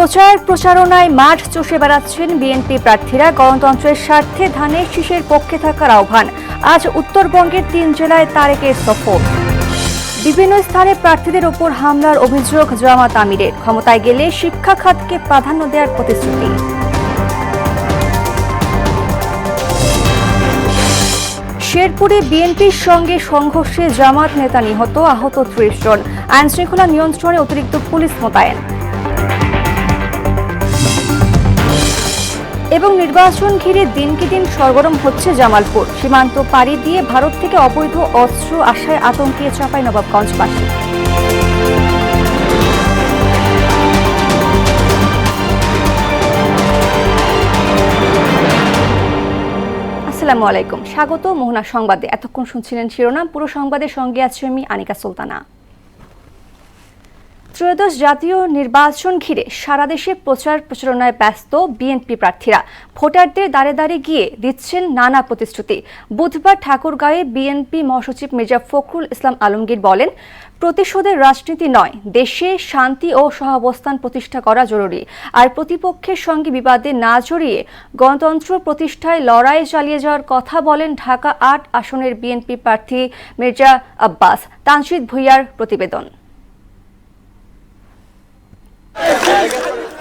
প্রচার প্রচারণায় মাঠ চষে বেড়াচ্ছেন বিএনপি প্রার্থীরা। গণতন্ত্রের স্বার্থে ধানের শীষের পক্ষে থাকার আহ্বান। আজ উত্তরবঙ্গের 3 জেলায় তারেকের সফর। বিভিন্ন স্থানে প্রার্থীদের ওপর হামলার অভিযোগ জামাত আমিরের। ক্ষমতায় গেলে শিক্ষা খাতকে প্রাধান্য দেওয়ার প্রতিশ্রুতি। শেরপুরে বিএনপির সঙ্গে সংঘর্ষে জামাত নেতা নিহত, আহত 30 জন। আইনশৃঙ্খলা নিয়ন্ত্রণে অতিরিক্ত পুলিশ মোতায়েন। এবং নির্বাচন ঘিরে দিনকে দিন সরগরম হচ্ছে জামালপুর। সীমান্ত পাড়ি দিয়ে ভারত থেকে অবৈধ অস্ত্র আসায় আতঙ্কে চাঁপাইনবাবগঞ্জবাসী। আসসালামু আলাইকুম, স্বাগত মোহনা সংবাদে। এতক্ষণ শুনছিলেন শিরোনাম, পুরো সংবাদের সঙ্গে আছি আমি আনিকা সুলতানা। ত্রয়োদশ জাতীয় নির্বাচন ঘিরে সারা দেশে প্রচার প্রচারণায় ব্যস্ত বিএনপি প্রার্থীরা। ভোটারদের দাঁড়ে দাঁড়ে গিয়ে দিচ্ছেন নানা প্রতিশ্রুতি। বুধবার ঠাকুরগাঁয়ে বিএনপি মহাসচিব মির্জা ফখরুল ইসলাম আলমগীর বলেন, প্রতিশোধের রাজনীতি নয়, দেশে শান্তি ও সহাবস্থান প্রতিষ্ঠা করা জরুরি। আর প্রতিপক্ষের সঙ্গে বিবাদে না জড়িয়ে গণতন্ত্র প্রতিষ্ঠায় লড়াই চালিয়ে যাওয়ার কথা বলেন ঢাকা ৮ আসনের বিএনপি প্রার্থী মির্জা আব্বাস। তানজিদ ভুঁইয়ার প্রতিবেদন।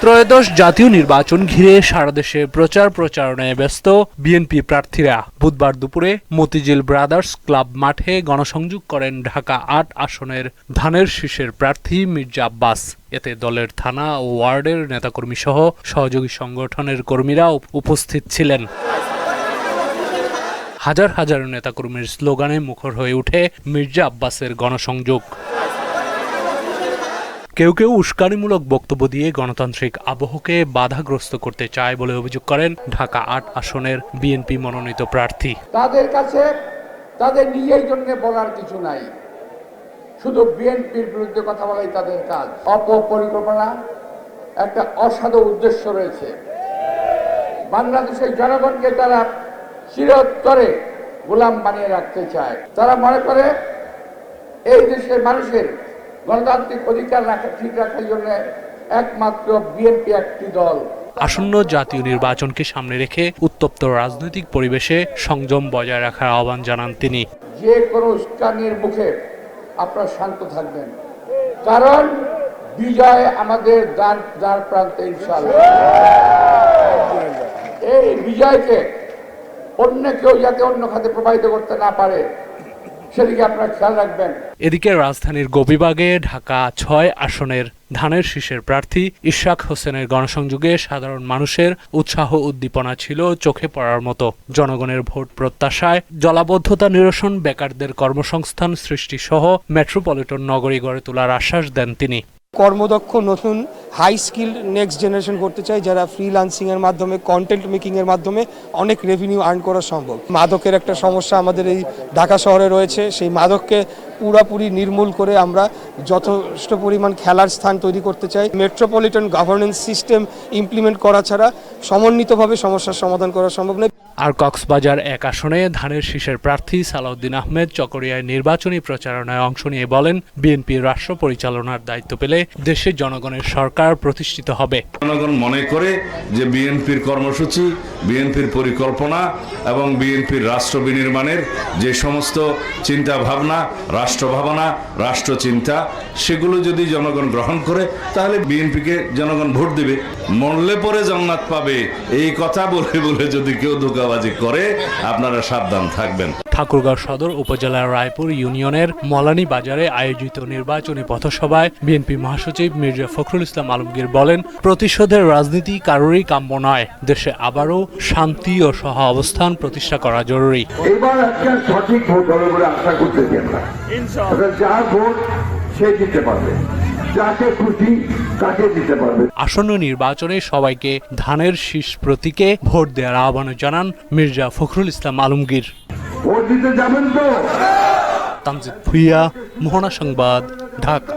ত্রয়োদশ জাতীয় নির্বাচন ঘিরে সারা দেশে প্রচার প্রচারণায় ব্যস্ত বিএনপি প্রার্থীরা। বুধবার দুপুরে মতিঝিল ব্রাদার্স ক্লাব মাঠে গণসংযোগ করেন ঢাকা ৮ আসনের ধানের শীষের প্রার্থী মির্জা আব্বাস। এতে দলের থানা ও ওয়ার্ডের নেতাকর্মী সহ সহযোগী সংগঠনের কর্মীরা উপস্থিত ছিলেন। হাজার হাজার নেতাকর্মীর স্লোগানে মুখর হয়ে ওঠে মির্জা আব্বাসের গণসংযোগ। কেউ কেউ উস্কানিমূলক বক্তব্য দিয়ে গণতান্ত্রিক আবহকে বাধাগ্রস্ত করতে চায় বলে অভিযোগ করেন ঢাকা ৮ আসনের বিএনপি মনোনীত প্রার্থী। তাদের কাছে তাদের নিজের জন্য বলার কিছু নাই, শুধু বিএনপির বিরুদ্ধে কথা বলাই তাদের কাজ। অপপরিকল্পনা, একটা অসাধু উদ্দেশ্য রয়েছে। বাংলাদেশের জনগণকে তারা চিরতরে গোলাম বানিয়ে রাখতে চায়। তারা মনে করে এই দেশের মানুষের গণতান্ত্রিক অধিকার ঠিক রাখার জন্য একমাত্র বিএনপি একটি দল। আসন্ন জাতীয় নির্বাচনকে সামনে রেখে উত্তপ্ত রাজনৈতিক পরিবেশে সংযম বজায় রাখার আহ্বান জানান তিনি। যে কোনো উস্কানির মুখে আপনারা শান্ত থাকবেন, কারণ বিজয় আমাদের দ্বার প্রান্তে ইনশাআল্লাহ। এই বিজয়কে অন্য কেউ যাতে অন্য খাতে প্রবাহিত করতে না পারে সেদিকে আপনারা খেয়াল রাখবেন। এদিকে রাজধানীর গোপীবাগে ঢাকা ৬ আসনের ধানের শীষের প্রার্থী ইশরাক হোসেনের গণসংযোগে সাধারণ মানুষের উৎসাহ উদ্দীপনা ছিল চোখে পড়ার মতো। জনগণের ভোট প্রত্যাশায় জলাবদ্ধতা নিরসন, বেকারদের কর্মসংস্থান সৃষ্টি সহ মেট্রোপলিটন নগরী গড়ে তোলার আশ্বাস দেন তিনি। কর্মদক্ষ নতুন হাই স্কিল নেক্সট জেনারেশন করতে চাই, যারা ফ্রিল্যান্সিং এর মাধ্যমে, কন্টেন্ট মেকিং এর মাধ্যমে অনেক রেভিনিউ আর্ন করা সম্ভব। মাদকের একটা সমস্যা আমাদের এই ঢাকা শহরে রয়েছে, সেই মাদককে পুরোপুরি নির্মূল করে আমরা যথেষ্ট পরিমাণ খেলার স্থান তৈরি করতে চাই। মেট্রোপলিটন গভর্নেন্স সিস্টেম ইমপ্লিমেন্ট করা ছাড়া সমন্বিতভাবে সমস্যার সমাধান করা সম্ভব নয়। আর কক্সবাজার ১ আসনে ধানের শীষের প্রার্থী সালাউদ্দিন আহমেদ চকরিয়ায় নির্বাচনী প্রচারণায় অংশ নিয়ে বলেন, বিএনপির রাষ্ট্র পরিচালনার দায়িত্ব পেলে দেশের জনগণের সরকার প্রতিষ্ঠিত হবে। জনগণ মনে করে যে বিএনপির কর্মসূচি, বিএনপির পরিকল্পনা এবং বিএনপির রাষ্ট্র বিনির্মাণের যে সমস্ত চিন্তা ভাবনা, রাষ্ট্র ভাবনা, রাষ্ট্র চিন্তা, সেগুলো যদি জনগণ গ্রহণ করে তাহলে বিএনপিকে জনগণ ভোট দেবে। মরলে পরে জান্নাত পাবে এই কথা বলে বলে যদি কেউ ধোঁকাবাজি করে আপনারা সাবধান থাকবেন। ঠাকুরগাঁও সদর উপজেলার রায়পুর ইউনিয়নের মলানী বাজারে আয়োজিত নির্বাচনী পথসভায় বিএনপি মহাসচিব মির্জা ফখরুল ইসলাম আলমগীর বলেন, প্রতিশোধের রাজনীতি কারোরই কাম্য নয়, দেশে আবারও শান্তি ও সহ অবস্থান প্রতিষ্ঠা করা জরুরি। এবার একটা সঠিক ভোট হবে বলে আশা করতেছি আমরা। যার ভোট সে দিতে পারবে, যাকে খুশি তাকে দিতে পারবে। আসন্ন নির্বাচনে সবাইকে ধানের শীষ প্রতীকে ভোট দেওয়ার আহ্বান জানান মির্জা ফখরুল ইসলাম আলমগীর। ভোট দিতে যাবেন তো? তানজিদ ভুঁইয়া, মোহনা সংবাদ, ঢাকা।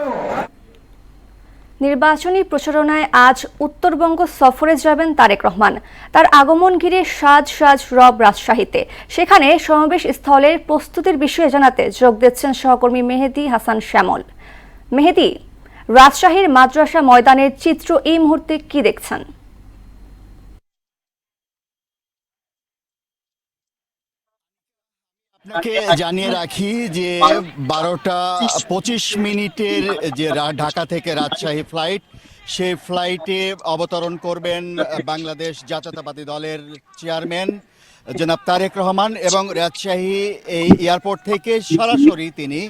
নির্বাচনী প্রচারণায় আজ উত্তরবঙ্গ সফরে যাবেন তারেক রহমান। তার আগমন ঘিরে সাজ সাজ রব রাজশাহীতে। সেখানে সমাবেশ স্থলের প্রস্তুতির বিষয়ে জানাতে যোগ দিচ্ছেন সহকর্মী মেহেদী হাসান শ্যামল। মেহেদী, রাজশাহীর মাদ্রাসা ময়দানের চিত্র এই মুহূর্তে কি দেখছেন? আপনাকে জানিয়ে রাখি যে 12টা 25 যে ঢাকা থেকে রাজশাহী ফ্লাইট, সেই ফ্লাইটে অবতরণ করবেন বাংলাদেশ জাতীয়তাবাদী দলের চেয়ারম্যান জনাব তারেক রহমান, এবং রাজশাহী এই এয়ারপোর্ট থেকে সরাসরি তিনি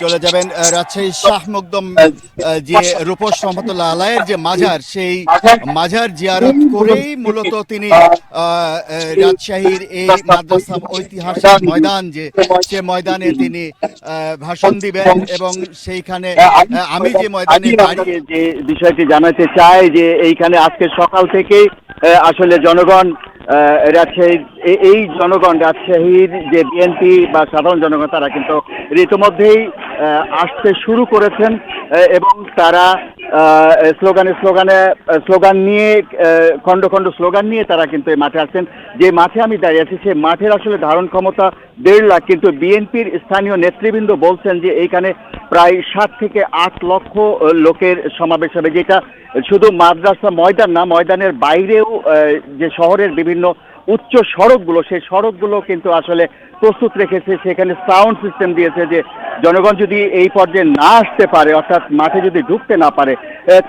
চলে যাবেন রাজশাহী শাহ মকদম যে রূপস রহমতুল্লাহ আলাইয়ের যে মাজার, সেই মাজার জিয়ারত করেই মূলত তিনি রাজশাহীর এই মাদ্রাসা ঐতিহাসিক ময়দান সে ময়দানে তিনি ভাষণ দিবেন। এবং সেইখানে আমি যে ময়দানে দাঁড়িয়ে যে বিষয়টি জানাতে চাই যে এইখানে আজকে সকাল থেকেই আসলে জনগণ রাজশাহীর এই জনগণ রাজশাহীর যে বিএনপি বা সাধারণ জনগণ তারা কিন্তু রীতিমধ্যেই আসতে শুরু করেছেন এবং তারা স্লোগান নিয়ে খণ্ড খণ্ড স্লোগান নিয়ে তারা কিন্তু এই মাঠে আসছেন। যে মাঠে আমি দাঁড়িয়ে আছি সেই মাঠের আসলে ধারণ ক্ষমতা 1.5 লাখ, কিন্তু বিএনপির স্থানীয় নেতৃবৃন্দ বলছেন যে এইখানে প্রায় 7 থেকে 8 লক্ষ লোকের সমাবেশ হবে, যেটা শুধু মাদ্রাসা ময়দান না, ময়দানের বাইরেও যে শহরের বিভিন্ন উচ্চ সড়কগুলো, সেই সড়কগুলো কিন্তু আসলে প্রস্তুত রেখেছে। সেখানে সাউন্ড সিস্টেম দিয়েছে যে জনগণ যদি এই পর্যায়ে না আসতে পারে, অর্থাৎ মাঠে যদি ঢুকতে না পারে,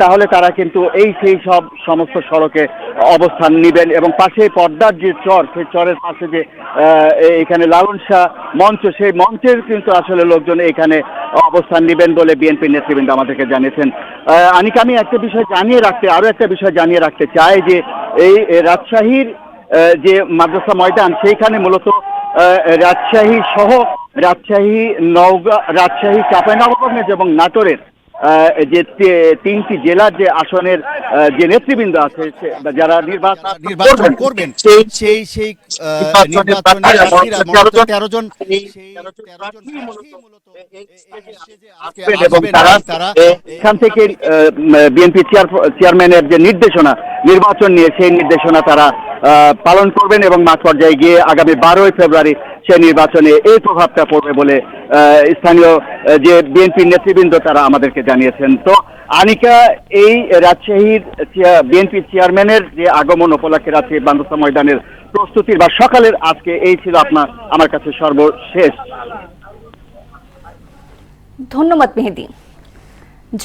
তাহলে তারা কিন্তু সেই সমস্ত সড়কে অবস্থান নেবেন। এবং পাশে পর্দার যে চর, সেই চরের পাশে যে এখানে লালন শাহ মঞ্চ, সেই মঞ্চের কিন্তু আসলে লোকজন এখানে অবস্থান নেবেন বলে বিএনপির নেতৃবৃন্দ আমাদেরকে জানিয়েছেন। আনিকা, আমি আরো একটা বিষয় জানিয়ে রাখতে চাই যে এই রাজশাহীর যে মাদ্রাসা ময়দান, সেইখানে মূলত রাজশাহী সহ রাজশাহী, নওগাঁ, রাজশাহী, চাঁপাইনবাবগঞ্জ এবং নাটোরের যে 3টি জেলার যে আসনের যে নেতৃবৃন্দ আছে যারা নির্বাচন করবেন, সেই নির্বাচনে 13 জন এবং তারা এখান থেকে বিএনপি চেয়ারম্যানের যে নির্দেশনা নির্বাচন নিয়ে, সেই নির্দেশনা তারা পালন করবেন এবং মাঠ পর্যায়ে গিয়ে আগামী 12ই ফেব্রুয়ারি সেই নির্বাচনে এই প্রভাবটা পড়বে বলে স্থানীয় যে বিএনপি নেতৃবৃন্দ তারা আমাদেরকে জানিয়েছেন। তো আনিকা, এই রাজশাহীর বিএনপি চেয়ারম্যানের যে আগমন উপলক্ষে রাজশাহী মাদ্রাসা ময়দানের প্রস্তুতির বা সকালের আজকে এই ছিল আমার কাছে সর্বশেষ। ধন্যবাদ মেহেদী।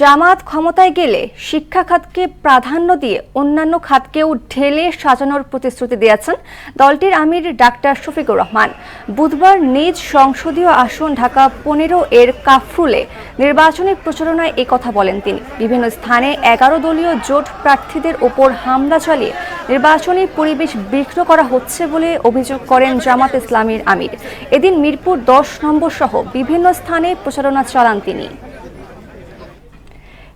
জামাত ক্ষমতায় গেলে শিক্ষা খাতকে প্রাধান্য দিয়ে অন্যান্য খাতকেও ঢেলে সাজানোর প্রতিশ্রুতি দিয়েছেন দলটির আমির ডাক্তার শফিকুর রহমান। বুধবার নিজ সংসদীয় আসন ঢাকা 15 এর কাফরুলে নির্বাচনী প্রচারণায় একথা বলেন তিনি। বিভিন্ন স্থানে 11 দলীয় জোট প্রার্থীদের ওপর হামলা চালিয়ে নির্বাচনী পরিবেশ বিঘ্ন করা হচ্ছে বলে অভিযোগ করেন জামাত ইসলামীর আমির। এদিন মিরপুর 10 নম্বর সহ বিভিন্ন স্থানে প্রচারণা চালান তিনি।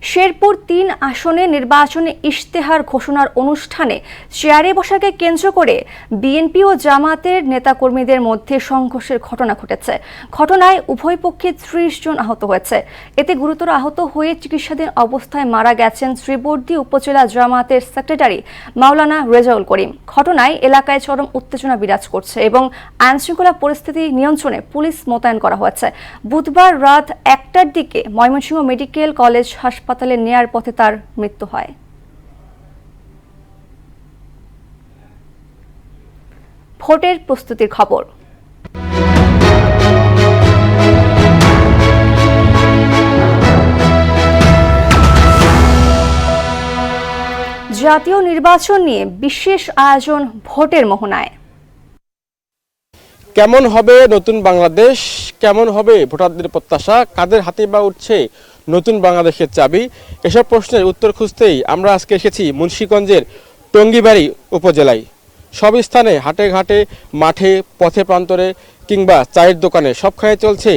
শেরপুর 3 আসনে নির্বাচনে ইশতেহার ঘোষণার অনুষ্ঠানে চেয়ারে বসাকে কেন্দ্র করে বিএনপি ও জামাতের নেতাকর্মীদের মধ্যে সংঘর্ষের ঘটনা ঘটেছে। ঘটনায় উভয় পক্ষে 30 জন আহত হয়েছে। এতে গুরুতর আহত হয়ে চিকিৎসাধীন অবস্থায় মারা গেছেন শ্রীবর্দী উপজেলা জামাতের সেক্রেটারি মাওলানা রেজাউল করিম। ঘটনায় এলাকায় চরম উত্তেজনা বিরাজ করছে এবং আইনশৃঙ্খলা পরিস্থিতি নিয়ন্ত্রণে পুলিশ মোতায়েন করা হয়েছে। বুধবার রাত 1টার দিকে ময়মনসিংহ মেডিকেল কলেজ হাসপাতালে নেয়ার পথে তার মৃত্যু হয়। ভোটের প্রস্তুতির খবর। জাতীয় নির্বাচন নিয়ে বিশেষ আয়োজন ভোটের মোহনায়। কেমন হবে নতুন বাংলাদেশ, কেমন হবে ভোটারদের প্রত্যাশা, কাদের হাতে বা উঠছে নতুন বাংলাদেশের চাবি, এসব প্রশ্নের উত্তর খুঁজতেই আমরা আজকে এসেছি মুন্সিগঞ্জের টঙ্গিবাড়ি উপজেলায়। সব স্থানে, হাটে ঘাটে, মাঠে, পথে প্রান্তরে কিংবা চায়ের দোকানে সবখানে চলছে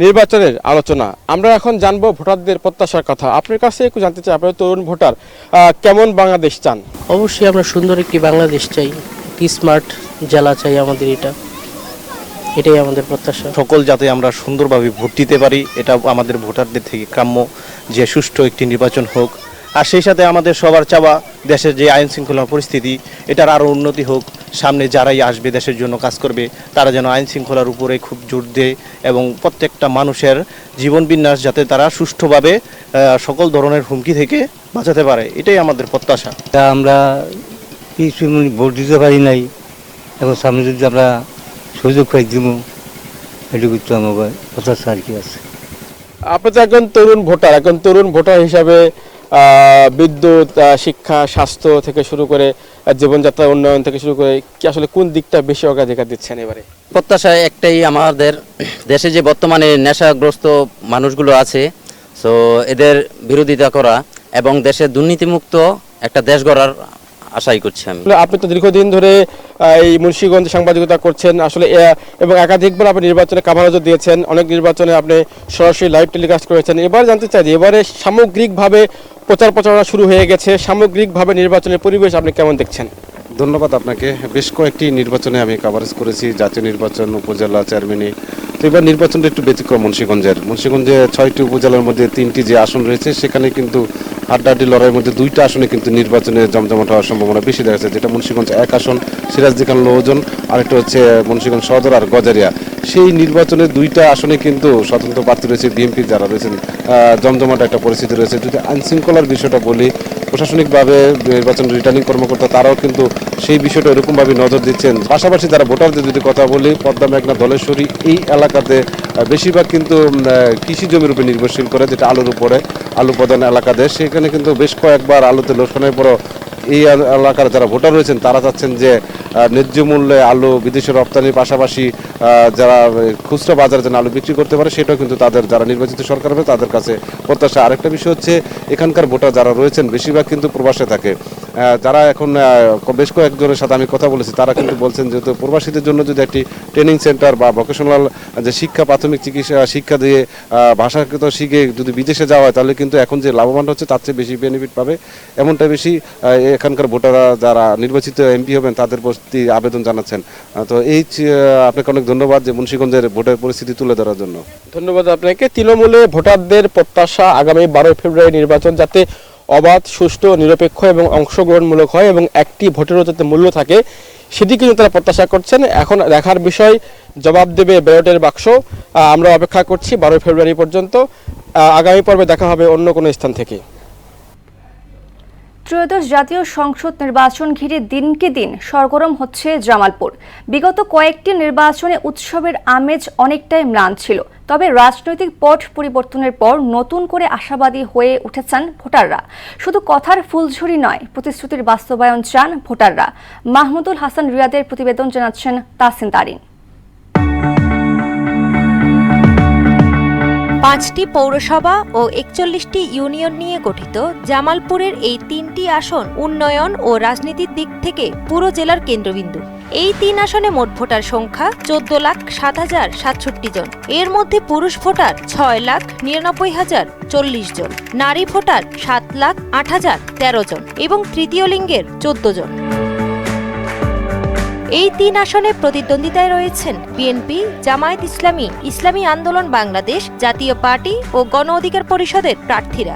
নির্বাচনের আলোচনা। আমরা এখন জানবো ভোটারদের প্রত্যাশার কথা। আপনার কাছে একটু জানতে চাই, আপনার তরুণ ভোটার, কেমন বাংলাদেশ চান? অবশ্যই আমরা সুন্দর একটি বাংলাদেশ চাই, একটি স্মার্ট জেলা চাই, আমাদের এটাই আমাদের প্রত্যাশা। সকল যাতে আমরা সুন্দরভাবে ভোট দিতে পারি, এটা আমাদের ভোটারদের থেকে কাম্য, যে সুষ্ঠু একটি নির্বাচন হোক। আর সেই সাথে আমাদের সবার চাওয়া দেশের যে আইন শৃঙ্খলা পরিস্থিতি এটার আরও উন্নতি হোক। সামনে যারাই আসবে দেশের জন্য কাজ করবে তারা যেন আইন শৃঙ্খলার উপরে খুব জোর দেয় এবং প্রত্যেকটা মানুষের জীবন বিন্যাস যাতে তারা সুষ্ঠুভাবে সকল ধরনের হুমকি থেকে বাঁচাতে পারে, এটাই আমাদের প্রত্যাশা। আমরা কিছু ভোট দিতে পারি নাই, এখন সামনে যদি আমরা সুযোগ পাই দিব, এটুকু তো আমার প্রত্যাশা আর কি আছে। আপনি তো একজন তরুণ ভোটার হিসাবে বিদ্যুৎ, শিক্ষা, স্বাস্থ্য থেকে শুরু করে জীবনযাত্রা উন্নয়ন থেকে শুরু করে কি আসলে কোন দিকটা বেশি অগ্রাধিকার দিচ্ছেন এবারে? প্রত্যাশা একটাই, আমাদের দেশে যে বর্তমানে নেশাগ্রস্ত মানুষগুলো আছে, সো এদের বিরোধিতা করা এবং দেশের দুর্নীতিমুক্ত একটা দেশ গড়ার আশাই করছি আমি। আপনি তো দীর্ঘদিন ধরে এই মুন্সিগঞ্জে সাংবাদিকতা করছেন আসলে, এবং একাধিকবার আপনি নির্বাচনে কাভারেজও দিয়েছেন, অনেক নির্বাচনে আপনি সরাসরি লাইভ টেলিকাস্ট করেছেন। এবার জানতে চাই যে এবারে সামগ্রিকভাবে প্রচারণা শুরু হয়ে গেছে, সামগ্রিকভাবে নির্বাচনের পরিবেশ আপনি কেমন দেখছেন? ধন্যবাদ আপনাকে। বেশ কয়েকটি নির্বাচনে আমি কভারেজ করেছি, জাতীয় নির্বাচন, উপজেলা চেয়ারম্যানে। তো এবার নির্বাচনটা একটু ব্যতিক্রম। মুন্সিগঞ্জে 6টি উপজেলার মধ্যে 3টি যে আসন রয়েছে সেখানে কিন্তু হাড্ডাহাড্ডি লড়াইয়ের মধ্যে 2টা আসনে কিন্তু নির্বাচনে জমজমাট হওয়ার সম্ভাবনা বেশি দেখা যাচ্ছে, যেটা মুন্সিগঞ্জ 1 আসন সিরাজদি খান লোহজন, আরেকটা হচ্ছে মুন্সিগঞ্জ সদর আর গজারিয়া। সেই নির্বাচনে 2টা আসনে কিন্তু স্বতন্ত্র প্রার্থী রয়েছে, বিএনপি যারা রয়েছেন, জমজমাট একটা পরিস্থিতি রয়েছে। যদি আইনশৃঙ্খলার বিষয়টা বলি, প্রশাসনিকভাবে নির্বাচন রিটার্নিং কর্মকর্তা তারাও কিন্তু সেই বিষয়টা এরকমভাবে নজর দিচ্ছেন। পাশাপাশি যারা ভোটারদের যদি কথা বলি, পদ্মা মেঘনা ধলেশ্বরী এই এলাকাতে বেশিরভাগ কিন্তু কৃষি জমির উপরে নির্ভরশীল করে, যেটা আলুর উপরে, আলু প্রধান এলাকাতে। সেখানে কিন্তু বেশ কয়েকবার আলুতে লোকসানের পরও এই এলাকার যারা ভোটার রয়েছেন তারা চাচ্ছেন যে ন্যায্য মূল্যে আলু বিদেশে রপ্তানির পাশাপাশি যারা খুচরা বাজারে যেন আলু বিক্রি করতে পারে, সেটাও কিন্তু তাদের যারা নির্বাচিত সরকার হবে তাদের কাছে প্রত্যাশা। আরেকটা বিষয় হচ্ছে এখানকার ভোটার যারা রয়েছেন বেশিরভাগ কিন্তু প্রবাসে থাকে, যারা এখন বেশ কয়েকজনের সাথে আমি কথা বলেছি, তারা কিন্তু বলছেন যেহেতু প্রবাসীদের জন্য যদি একটি ট্রেনিং সেন্টার বা ভোকেশনাল যে শিক্ষা, প্রাথমিক চিকিৎসা শিক্ষা দিয়ে ভাষাগত শিখে যদি বিদেশে যাওয়া হয় তাহলে কিন্তু এখন যে লাভবান হচ্ছে তার চেয়ে বেশি বেনিফিট পাবে, এমনটা বেশি এখানকার ভোটাররা যারা নির্বাচিত এমপি হবেন তাদের প্রতি আবেদন জানাচ্ছেন। তো এই আপনাকে অনেক ধন্যবাদ যে মুন্সিগঞ্জের ভোটের পরিস্থিতি তুলে ধরার জন্য। ধন্যবাদ আপনাকে। তৃণমূলে ভোটারদের প্রত্যাশা আগামী 12 ফেব্রুয়ারি নির্বাচন যাতে অবাধ, সুষ্ঠু, নিরপেক্ষ এবং অংশগ্রহণমূলক হয় এবং একটি ভোটেরও যাতে মূল্য থাকে সেটি কিন্তু তারা প্রত্যাশা করছেন। এখন দেখার বিষয় জবাব দেবে ব্যালটের বাক্স। আমরা অপেক্ষা করছি 12 ফেব্রুয়ারি পর্যন্ত। আগামী পর্বে দেখা হবে অন্য কোনো স্থান থেকে। ত্রয়োদশ জাতীয় সংসদ নির্বাচন ঘিরে দিনকে দিন সরগরম হচ্ছে জামালপুর। বিগত কয়েকটি নির্বাচনে উৎসবের আমেজ অনেকটাই ম্লান ছিল, তবে রাজনৈতিক পট পরিবর্তনের পর নতুন করে আশাবাদী হয়ে উঠেছেন ভোটাররা। শুধু কথার ফুলঝুরি নয়, প্রতিশ্রুতির বাস্তবায়ন চান ভোটাররা। মাহমুদুল হাসান রিয়াদের প্রতিবেদন জানাচ্ছেন তাসিন তারিন। 5টি পৌরসভা ও 41টি ইউনিয়ন নিয়ে গঠিত জামালপুরের এই 3টি আসন উন্নয়ন ও রাজনীতির দিক থেকে পুরো জেলার কেন্দ্রবিন্দু। এই 3 আসনে মোট ভোটার সংখ্যা 14,07,067 জন। এর মধ্যে পুরুষ ভোটার 6,99,040 জন, নারী ভোটার 7,08,013 জন এবং তৃতীয় লিঙ্গের 14 জন। এই 3 আসনে প্রতিদ্বন্দ্বিতায় রয়েছেন বিএনপি, জামায়াত ইসলামী, ইসলামী আন্দোলন বাংলাদেশ, জাতীয় পার্টি ও গণ অধিকার পরিষদের প্রার্থীরা।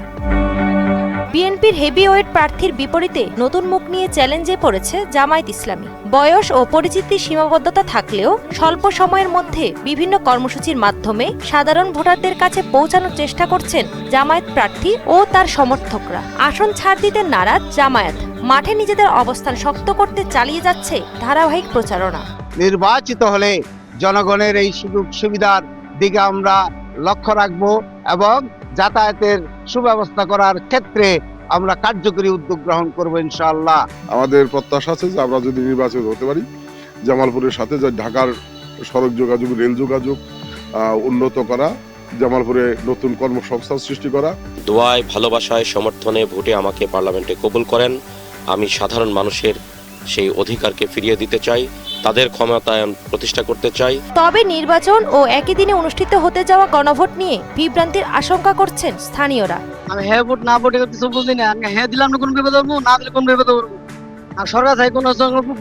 বিএনপির হেভিওয়েট প্রার্থীর বিপরীতে নতুন মুখ নিয়ে চ্যালেঞ্জে পড়েছে জামায়াত ইসলামী। বয়স ও পরিচিতির সীমাবদ্ধতা থাকলেও স্বল্প সময়ের মধ্যে বিভিন্ন কর্মসূচির মাধ্যমে সাধারণ ভোটারদের কাছে পৌঁছানোর চেষ্টা করছেন জামায়াত প্রার্থী ও তার সমর্থকরা। আসন ছাড় দিতে নারাজ জামায়াত, মাঠে নিজেদের অবস্থান শক্ত করতে চালিয়ে যাচ্ছে ধারাবাহিক প্রচারণা। নির্বাচিত হলে জনগণের এই সুযোগ সুবিধার দিকে আমরা লক্ষ্য রাখবো এবং যাতায়াতের সুব্যবস্থা করার ক্ষেত্রে আমরা কার্যকরী উদ্যোগ গ্রহণ করবো ইনশাআল্লাহ। আমাদের প্রত্যাশা আছে যে আমরা যদি নির্বাচিত হতে পারি, জামালপুরের সাথে যে ঢাকার সড়ক যোগাযোগ, রেল যোগাযোগ উন্নত করা, জামালপুরে নতুন কর্মসংস্থান সৃষ্টি করা। দোয়ায়, ভালোবাসায়, সমর্থনে ভোটে আমাকে পার্লামেন্টে কবুল করেন। আমি সাধারণ মানুষের সেই অধিকারকে ফিরিয়ে দিতে চাই, তাদের ক্ষমতায়ন প্রতিষ্ঠা করতে চাই। তবে নির্বাচন ও একই দিনে অনুষ্ঠিত হতে যাওয়া গণভোট নিয়ে বিভ্রান্তির আশঙ্কা করছেন স্থানীয়রা। আমি হ্যাঁ ভোট না ভোটে কিছু বুঝি না, হ্যাঁ দিলাম না কোন বিপদ হবো, না দিলে কোন বিপদ হবো, আর সরকার থেকে কোনো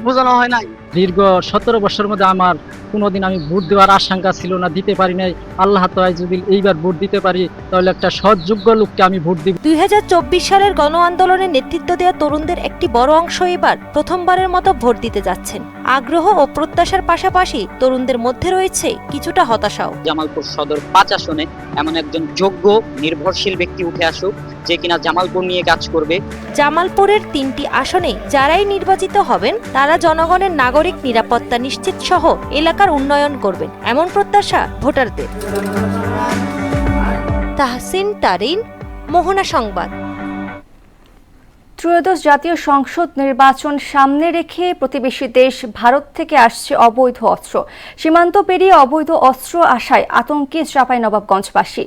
বোঝানো হয় নাই। দীর্ঘ 17 বছরের মধ্যে আমার কোনোদিন আমি ভোট দেওয়ার আশঙ্কা ছিল না, দিতে পারি নাই। আল্লাহ তাআলা যদি এইবার ভোট দিতে পারি তাহলে একটা সৎযোগ্য লোককে আমি ভোট দিব। 2024 সালের গণ আন্দোলনে নেতৃত্ব দেওয়া তরুণদের একটি বড় অংশ এবার প্রথমবারের মতো ভোট দিতে যাচ্ছেন। আগ্রহ ও প্রত্যাশার পাশাপাশি তরুণদের মধ্যে রয়েছে কিছুটা হতাশাও। জামালপুর সদর 5 আসনে এমন একজন যোগ্য নির্ভরশীল ব্যক্তি উঠে আসুক যে কিনা জামালপুর নিয়ে কাজ করবে। জামালপুরের 3টি আসনে যারাই নির্বাচিত হবেন তারা জনগণের নাগরিক নিরাপত্তা নিশ্চিত সহ এলাকার উন্নয়ন করবেন, এমন প্রত্যাশা ভোটারদের। তাহসিন তারিন, মোহনা সংবাদ। ত্রয়োদশ জাতীয় সংসদ নির্বাচন সামনে রেখে প্রতিবেশী দেশ ভারত থেকে আসছে অবৈধ অস্ত্র। সীমান্ত পেরিয়ে অবৈধ অস্ত্র আসায় আতঙ্কে চাঁপাইনবাবগঞ্জবাসী।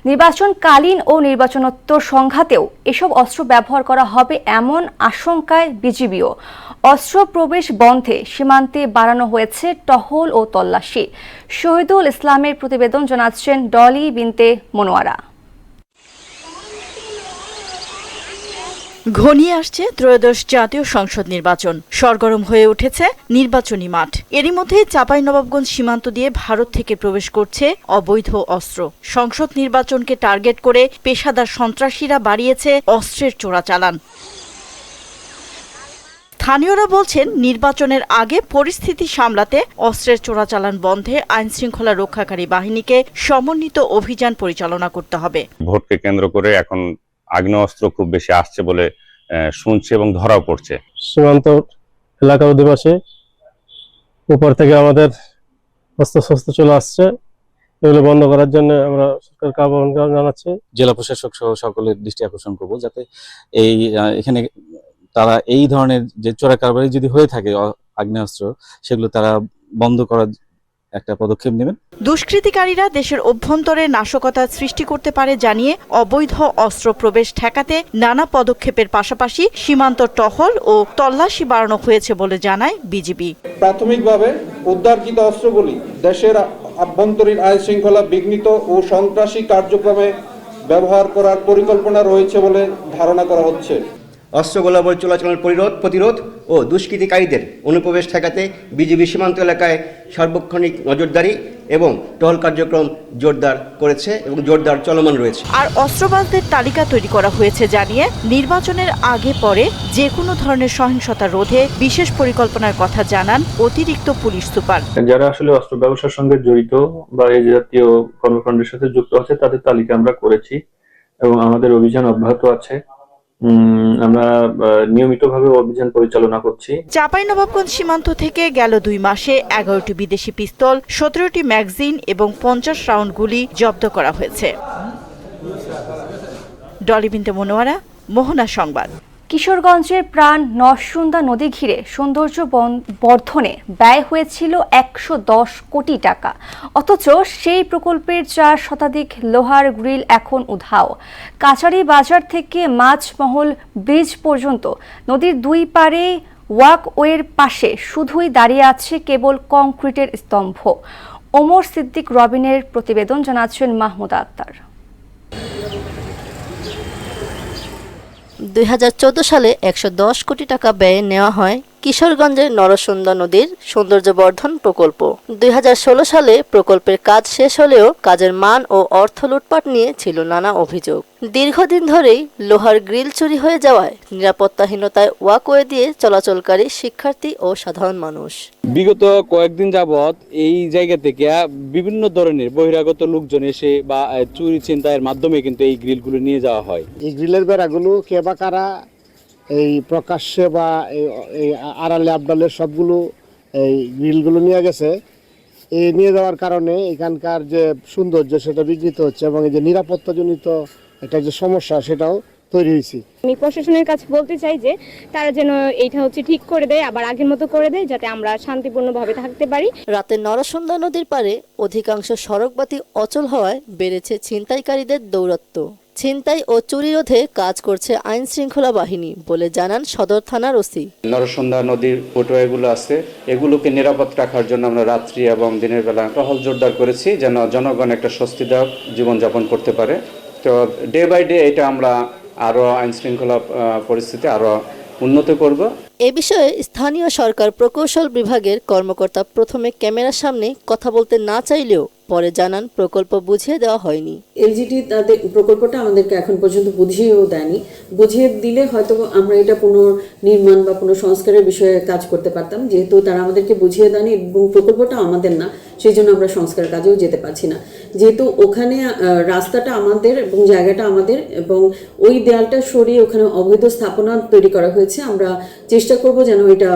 নির্বাচনকালীন ও নির্বাচনোত্তর সংঘাতেও এসব অস্ত্র ব্যবহার করা হবে এমন আশঙ্কায় বিজিবিও। অস্ত্র প্রবেশ বন্ধে সীমান্তে বাড়ানো হয়েছে টহল ও তল্লাশি। শহীদুল ইসলামের প্রতিবেদন জানাচ্ছেন ডলি বিনতে মনোয়ারা। ঘনিয়ে আসছে ত্রয়োদশ জাতীয় সংসদ নির্বাচন। সরগরম হয়ে উঠেছে নির্বাচনী মাঠ। এরই মধ্যে চাঁপাইনবাবগঞ্জ সীমান্ত দিয়ে ভারত থেকে প্রবেশ করছে অবৈধ অস্ত্র। সংসদ নির্বাচনকে টার্গেট করে পেশাদার সন্ত্রাসীরা বাড়িয়েছে অস্ত্রের চোরাচালান। স্থানীয়রা বলছেন, নির্বাচনের আগে পরিস্থিতি সামলাতে অস্ত্রের চোরাচালান বন্ধে আইনশৃঙ্খলা রক্ষাকারী বাহিনীকে সমন্বিত অভিযান পরিচালনা করতে হবে। ভোটকে কেন্দ্র করে এখন আগ্নেয়াস্ত্র খুব বেশি আসছে বলে শুনছে এবং ধরাও পড়ছে। সীমান্ত এলাকার অধিবাসী উপর থেকে আমাদের অস্ত্র চলে আসছে, এগুলো বন্ধ করার জন্য আমরা সরকারকে আহ্বান জানাচ্ছি। জেলা প্রশাসক সহ সকলের দৃষ্টি আকর্ষণ করবো যাতে এখানে তারা এই ধরনের যে চোরা কারবারি যদি হয়ে থাকে আগ্নেয়াস্ত্র, সেগুলো তারা বন্ধ করার একটা পদক্ষেপ নেবেন। দুষ্কৃতিকারীরা দেশের অভ্যন্তরে নাশকতা সৃষ্টি করতে পারে জানিয়ে অবৈধ অস্ত্র প্রবেশ ঠেকাতে নানা পদক্ষেপের পাশাপাশি সীমান্ত টহল ও তল্লাশি বাড়ানো হয়েছে বলে জানায় বিজিবি। প্রাথমিকভাবে উদ্ধারকৃত অস্ত্রগুলি দেশের আভ্যন্তরীণ আইন শৃঙ্খলা বিঘ্নিত ও সন্ত্রাসী কার্যক্রমে ব্যবহার করার পরিকল্পনা রয়েছে বলে ধারণা করা হচ্ছে। অস্ত্রগোলাবর চলাচলের প্রতিরোধ ও দুষ্কৃতিকারীদের অনুপ্রবেশ ঠেকাতে বিজিবি সীমান্ত এলাকায় সার্বক্ষণিক নজরদারি এবং টহল কার্যক্রম জোরদার করেছে এবং জোরদার চলমান রয়েছে। আর অস্ত্রবাজদের তালিকা তৈরি করা হয়েছে জানিয়ে নির্বাচনের আগে পরে যে কোনো ধরনের সহিংসতা রোধে বিশেষ পরিকল্পনার কথা জানান অতিরিক্ত পুলিশ সুপার। যারা আসলে অস্ত্র ব্যবসার সঙ্গে জড়িত বা এই জাতীয় কর্মকাণ্ডের সাথে যুক্ত আছে তাদের তালিকা আমরা করেছি এবং আমাদের অভিযান অব্যাহত আছে। আমরা নিয়মিতভাবে অভিযান পরিচালনা করছি। চাঁপাইনবাবগঞ্জ সীমান্ত থেকে গেল 2 মাসে 11টি বিদেশি পিস্তল, 17টি ম্যাগাজিন এবং 50 রাউন্ড গুলি জব্দ করা হয়েছে। ডলি বিনতে মনোয়ারা, মোহনা সংবাদ। কিশোরগঞ্জের প্রাণ নরসুন্দা নদী ঘিরে সৌন্দর্য বর্ধনে ব্যয় হয়েছিল 110 কোটি টাকা, অথচ সেই প্রকল্পের 4 শতাধিক লোহার গ্রিল এখন উধাও। কাছারি বাজার থেকে মাছমহল ব্রিজ পর্যন্ত নদীর 2 পারে ওয়াকওয়ের পাশে শুধুই দাঁড়িয়ে আছে কেবল কংক্রিটের স্তম্ভ। ওমর সিদ্দিক রবিনের প্রতিবেদন জানাচ্ছেন মাহমুদা আক্তার। 2014 সালে 110 কোটি টাকা ব্যয়ে নেওয়া হয় কিশোরগঞ্জের নরসুন্দা নদীর সৌন্দর্যবর্ধন প্রকল্প। 2016 সালে প্রকল্পের কাজ শেষ হলেও কাজের মান ও অর্থ লুটপাট নিয়ে ছিল নানা অভিযোগ। দীর্ঘদিন ধরেই লোহার গ্রিল চুরি হয়ে যাওয়ায় নিরাপত্তাহীনতায় ওয়াকওয়ে দিয়ে চলাচলকারী শিক্ষার্থী ও সাধারণ মানুষ। বিগত কয়েকদিন যাবৎ এই জায়গা থেকে বিভিন্ন ধরনের বহিরাগত লোকজন এসে বা চুরি ছিনতাইয়ের মাধ্যমে কিন্তু এই গ্রিলগুলো নিয়ে যাওয়া হয়। এই গ্রিলের বেড়াগুলো কে বা কারা এই প্রকাশ্যে বা এই আড়ালে আবডালের সবগুলো এই গ্রিলগুলো নিয়ে গেছে। এই নিয়ে যাওয়ার কারণে এখানকার যে সৌন্দর্য সেটা বিঘ্নিত হচ্ছে এবং এই যে নিরাপত্তাজনিত একটা যে সমস্যা সেটাও তৈরি হয়েছে। আমি প্রশাসনের কাছে বলতে চাই যে তারা যেন এইটা ঠিক করে দেয়, আবার আগের মতো করে দেয়, যাতে আমরা শান্তিপূর্ণভাবে থাকতে পারি। রাতে নরসুন্দা নদীর পারে অধিকাংশ সড়কবাতি অচল হওয়ায় বেড়েছে ছিনতাইকারীদের দৌরাত্ম্য। ছিনতাই ও চুরি রোধে কাজ করছে আইন শৃঙ্খলা বাহিনী বলে জানান সদর থানার ওসি। নরসুন্দা নদীর ফটোগুলো আছে, এগুলোকে নিরাপদ রাখার জন্য আমরা রাত্রি এবং দিনের বেলা টহল জোরদার করেছি, যেন জনগণ একটা স্বস্তিদায়ক জীবনযাপন করতে পারে। তো ডে বাই ডে এটা আমরা আরো আইন শৃঙ্খলা পরিস্থিতি আরো উন্নত করব। এ বিষয়ে স্থানীয় সরকার প্রকৌশল বিভাগের কর্মকর্তা প্রথমে ক্যামেরার সামনে কথা বলতে না চাইলেও পরে জানান প্রকল্প বুঝিয়ে দেওয়া হয়নি। এলজিটি তাদের প্রকল্পটা আমাদেরকে এখন পর্যন্ত বুঝিয়েও দেয়নি। বুঝিয়ে দিলে হয়তো আমরা এটা পুনর্নির্মাণ বা পুনঃসংস্কারের বিষয়ে কাজ করতে পারতাম, যেহেতু তারা আমাদেরকে বুঝিয়ে দেয়নি এবং প্রকল্পটা আমাদের না, সেই জন্য আমরা সংস্কার কাজেও যেতে পারছি না। যেহেতু ওখানে রাস্তাটা আমাদের এবং জায়গাটা আমাদের এবং ওই দেয়ালটা সরিয়ে ওখানে অবৈধ স্থাপনা তৈরি করা হয়েছে, আমরা চেষ্টা করব যেন এটা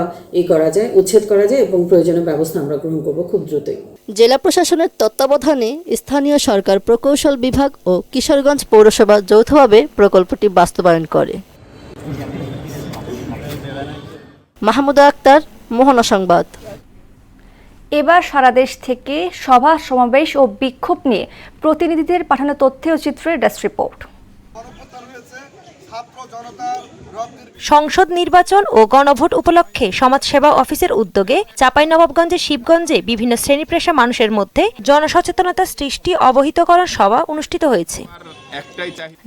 করা যায়, উচ্ছেদ করা যায় এবং প্রয়োজনীয় ব্যবস্থা আমরা গ্রহণ করব খুব দ্রুতই। জেলা প্রশাসনের তত্ত্বাবধানে স্থানীয় সরকার প্রকৌশল বিভাগ ও কিশোরগঞ্জ পৌরসভা যৌথভাবে প্রকল্পটি বাস্তবায়ন করে। মাহমুদা আক্তার, মোহনা সংবাদ। এবার সারা দেশ থেকে সভা সমাবেশ ও বিক্ষোভ নিয়ে প্রতিনিধিদের পাঠানো তথ্য ও চিত্রের ডেস্ক রিপোর্ট। সংসদ নির্বাচন ও গণভোট উপলক্ষে সমাজসেবা অফিসের উদ্যোগে চাঁপাইনবাবগঞ্জের শিবগঞ্জে বিভিন্ন শ্রেণী পেশা মানুষের মধ্যে জনসচেতনতা সৃষ্টি অবহিতকরণ সভা অনুষ্ঠিত হয়েছে।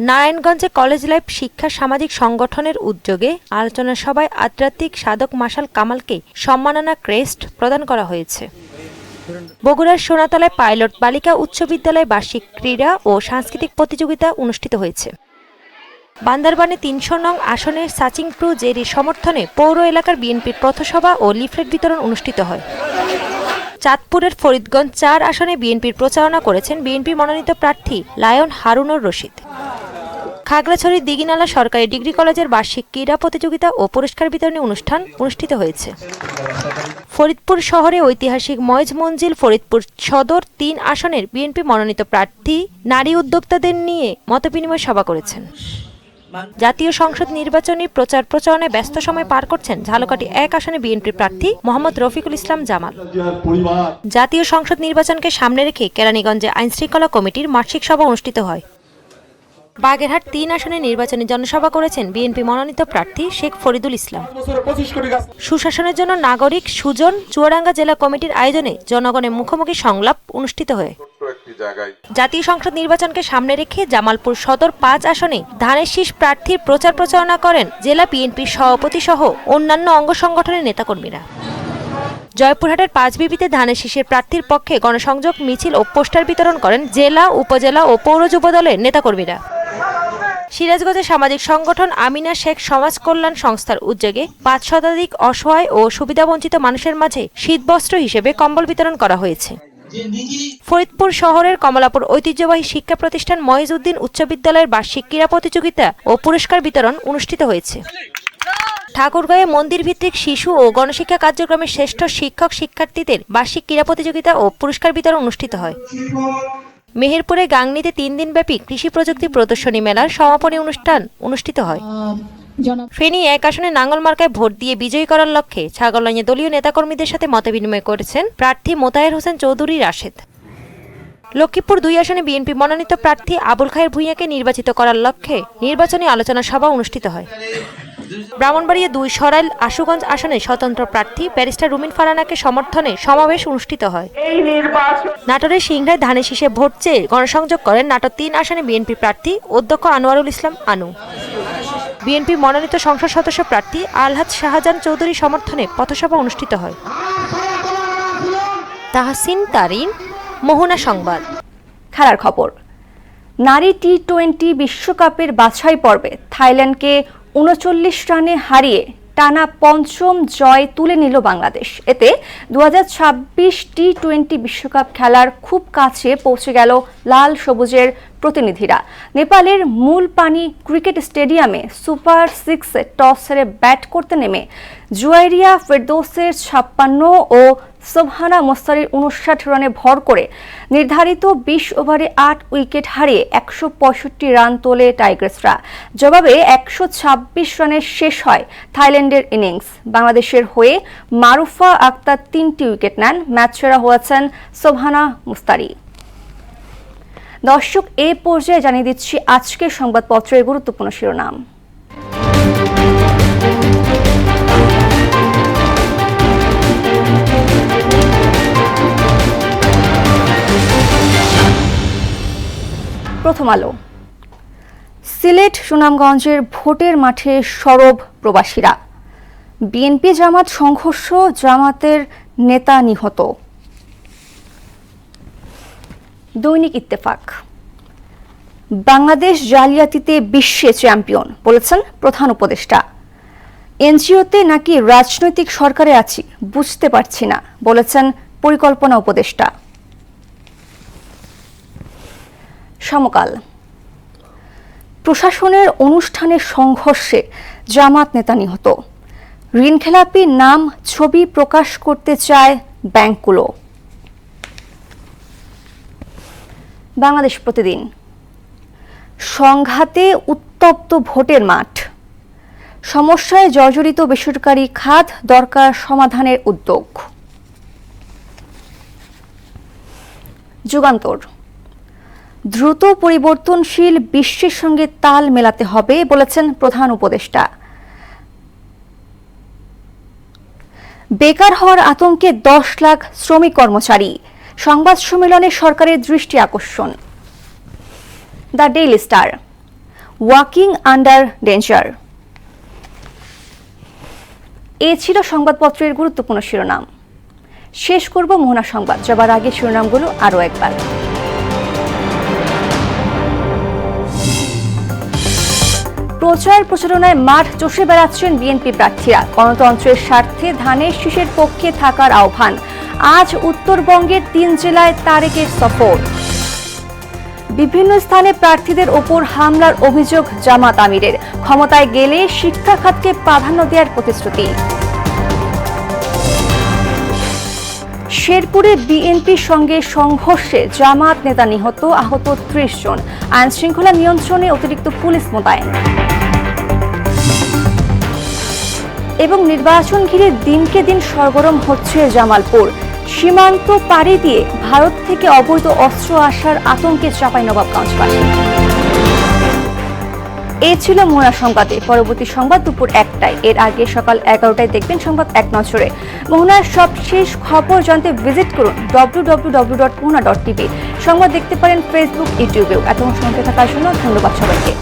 নারায়ণগঞ্জে কলেজ লাইফ শিক্ষা সামাজিক সংগঠনের উদ্যোগে আলোচনা সভায় আধ্যাত্মিক সাধক মাসাল কামালকে সম্মাননা ক্রেস্ট প্রদান করা হয়েছে। বগুড়ার সোনাতলায় পাইলট বালিকা উচ্চ বিদ্যালয়ে বার্ষিক ক্রীড়া ও সাংস্কৃতিক প্রতিযোগিতা অনুষ্ঠিত হয়েছে। বান্দরবানে ৩০০ নং আসনের সাচিংপ্রু জেরির সমর্থনে পৌর এলাকার বিএনপির পথসভা ও লিফলেট বিতরণ অনুষ্ঠিত হয়। চাঁদপুরের ফরিদগঞ্জ ৪ আসনে বিএনপির প্রচারণা করেছেন বিএনপি মনোনীত প্রার্থী লায়ন হারুনুর রশিদ। খাগড়াছড়ির দিঘিনালা সরকারি ডিগ্রি কলেজের বার্ষিক ক্রীড়া প্রতিযোগিতা ও পুরস্কার বিতরণী অনুষ্ঠান অনুষ্ঠিত হয়েছে। ফরিদপুর শহরে ঐতিহাসিক ময়জ মঞ্জিল ফরিদপুর সদর ৩ আসনের বিএনপি মনোনীত প্রার্থী নারী উদ্যোক্তাদের নিয়ে মতবিনিময় সভা করেছেন। জাতীয় সংসদ নির্বাচনী প্রচার প্রচারণায় ব্যস্ত সময় পার করছেন ঝালকাঠি ১ আসনে বিএনপি প্রার্থী মোহাম্মদ রফিকুল ইসলাম জামাল। জাতীয় সংসদ নির্বাচনকে সামনে রেখে কেরানীগঞ্জে আইনশৃঙ্খলা কমিটির মাসিক সভা অনুষ্ঠিত হয়। বাগেরহাট ৩ আসনে নির্বাচনী জনসভা করেছেন বিএনপি মনোনীত প্রার্থী শেখ ফরিদুল ইসলাম। সুশাসনের জন্য নাগরিক সুজন চুয়াডাঙ্গা জেলা কমিটির আয়োজনে জনগণের মুখোমুখি সংলাপ অনুষ্ঠিত হয়। জাতীয় সংসদ নির্বাচনকে সামনে রেখে জামালপুর সদর ৫ আসনে ধানের শীষ প্রার্থীর প্রচার প্রচারণা করেন জেলা বিএনপির সভাপতি সহ অন্যান্য অঙ্গ সংগঠনের নেতাকর্মীরা। জয়পুরহাটের ৫ বিবিতে ধানের শীষের প্রার্থীর পক্ষে গণসংযোগ মিছিল ও পোস্টার বিতরণ করেন জেলা, উপজেলা ও পৌর যুব দলের নেতাকর্মীরা। সিরাজগঞ্জে সামাজিক সংগঠন আমিনা শেখ সমাজ কল্যাণ সংস্থার উদ্যোগে ৫ শতাধিক অসহায় ও সুবিধাবঞ্চিত মানুষের মাঝে শীতবস্ত্র হিসেবে কম্বল বিতরণ করা হয়েছে। ফরিদপুর শহরের কমলাপুর ঐতিহ্যবাহী শিক্ষা প্রতিষ্ঠান মহিজউদ্দিন উচ্চ বিদ্যালয়ের বার্ষিক ক্রীড়া প্রতিযোগিতা ও পুরস্কার বিতরণ অনুষ্ঠিত হয়েছে। ঠাকুরগাঁয়ে মন্দির ভিত্তিক শিশু ও গণশিক্ষা কার্যক্রমের শ্রেষ্ঠ শিক্ষক শিক্ষার্থীদের বার্ষিক ক্রীড়া প্রতিযোগিতা ও পুরস্কার বিতরণ অনুষ্ঠিত হয়। মেহেরপুরে গাংনীতে ৩ দিনব্যাপী কৃষি প্রযুক্তি প্রদর্শনী মেলার সমাপনী অনুষ্ঠান অনুষ্ঠিত হয়। ফেনী ১ আসনে নাঙ্গল মার্কায় ভোট দিয়ে বিজয়ী করার লক্ষ্যে ছাগলনাইয়ে দলীয় নেতাকর্মীদের সাথে মতবিনিময় করেছেন প্রার্থী মোতায়ের হোসেন চৌধুরী রাশেদ। লক্ষ্মীপুর ২ আসনে বিএনপি মনোনীত প্রার্থী আবুল খায়ের ভূঁইয়াকে নির্বাচিত করার লক্ষ্যে নির্বাচনী আলোচনা সভা অনুষ্ঠিত হয়। ব্রাহ্মণবাড়িয়া ২ সরাইল আশুগঞ্জ আসনে স্বতন্ত্র প্রার্থী ব্যারিস্টার রুমিন ফারহানাকে সমর্থনে সমাবেশ অনুষ্ঠিত হয়। নাটোরের সিংড়ায় ধানের শীষে ভোট চেয়ে গণসংযোগ করেন নাটোর ৩ আসনে বিএনপি প্রার্থী অধ্যক্ষ আনোয়ারুল ইসলাম আনু। বিএনপি মনোনীত সংসদ সদস্য প্রার্থী আলহাজ শাহজাহান চৌধুরী সমর্থনে পথসভা অনুষ্ঠিত হয়। তাহসিন তারিন, মোহনা সংবাদ। খেলার খবর। নারী টি-20 বিশ্বকাপের বাছাই পর্বে থাইল্যান্ডকে ৩৯ রানে হারিয়ে টানা ৫ম জয় তুলে নিল বাংলাদেশ। এতে ২০২৬ টি-20 বিশ্বকাপ খেলার খুব কাছে পৌঁছে গেল লাল সবুজের প্রতিনিধিরা। নেপালের মূলপানি ক্রিকেট স্টেডিয়ামে সুপার 6 টস হেরে ব্যাট করতে নেমে জুয়াইরিয়া ফেরদৌসের ৫৬ ও সোবহানা মোস্তারির ৫৯ রানে ভর করে নির্ধারিত ২০ ওভারে ৮ উইকেট হারিয়ে ১৬৫ রান তোলে টাইগার্সরা। জবাবে ১২৬ রানে শেষ হয় থাইল্যান্ডের ইনিংস। বাংলাদেশের হয়ে মারুফা আক্তার ৩টি উইকেট নেন। ম্যাচ সেরা হয়েছেন সোবহানা মুস্তারি। দর্শক, এই পর্যায়ে জানিয়ে দিচ্ছি আজকের সংবাদপত্রের গুরুত্বপূর্ণ শিরোনাম। প্রথম আলো। সিলেট সুনামগঞ্জের ভোটের মাঠে সরব প্রবাসীরা। বিএনপি জামাত সংঘর্ষ, জামাতের নেতা নিহত। দৈনিক ইত্তেফাক, বাংলাদেশ জালিয়াতিতে বিশ্বে চ্যাম্পিয়ন বলেছেন প্রধান উপদেষ্টা। এনজিওতে নাকি রাজনৈতিক সরকারে আছি বুঝতে পারছি না বলেছেন পরিকল্পনা উপদেষ্টা। সমকাল, প্রশাসনের অনুষ্ঠানের সংঘর্ষে জামাত নেতা নিহত। ঋণখেলাপি নাম ছবি প্রকাশ করতে চায় ব্যাংকগুলো। বাংলাদেশ প্রতিদিন, সংঘাতে উত্তপ্ত ভোটের মাঠ, সমস্যায় জর্জরিত বেসরকারি খাত, দরকার সমাধানের উদ্যোগ। যুগান্তর, দ্রুত পরিবর্তনশীল বিশ্বের সঙ্গে তাল মেলাতে হবে বলেছেন প্রধান উপদেষ্টা। বেকার হওয়ার আতঙ্কে 10 লাখ শ্রমিক কর্মচারী, সংবাদ সম্মেলনে সরকারের দৃষ্টি আকর্ষণ। The Daily Star, walking under danger. এ ছিল সংবাদপত্রের গুরুত্বপূর্ণ শিরোনাম। শেষ করব মোহনা সংবাদ, যাবার আগে শিরোনামগুলো আরও একবার। প্রচার প্রচারণায় মাঠ চষে বেড়াচ্ছেন বিএনপি প্রার্থীরা। গণতন্ত্রের স্বার্থে ধানের শীষের পক্ষে থাকার আহ্বান। আজ উত্তরবঙ্গের 3 জেলায় তারেকের সফর। বিভিন্ন স্থানে প্রার্থীদের ওপর হামলার অভিযোগ জামাত আমিরের। ক্ষমতায় গেলে শিক্ষা খাতকে প্রাধান্য দেওয়ার প্রতিশ্রুতি। শেরপুরে বিএনপির সঙ্গে সংঘর্ষে জামাত নেতা নিহত, আহত 30 জন। আইন শৃঙ্খলা নিয়ন্ত্রণে অতিরিক্ত পুলিশ মোতায়েন। এবং নির্বাচন ঘিরে দিনকে দিন সরগরম হচ্ছে জামালপুর। সীমান্ত পাড়ি দিয়ে ভারত থেকে অবৈধ অস্ত্র আসার আতঙ্কে চাঁপাইনবাবগঞ্জবাসী। এ ছিল মোহনা সংবাদে। পরবর্তী সংবাদ দুপুর 1টায়। এর আগে সকাল 11টায় দেখবেন সংবাদ এক নজরে। মোহনার সবশেষ খবর জানতে ভিজিট করুন www.mohana.tv। সংবাদ দেখতে পারেন ফেসবুক, ইউটিউবেও। এতক্ষণ সঙ্গে থাকার জন্য ধন্যবাদ সবাইকে।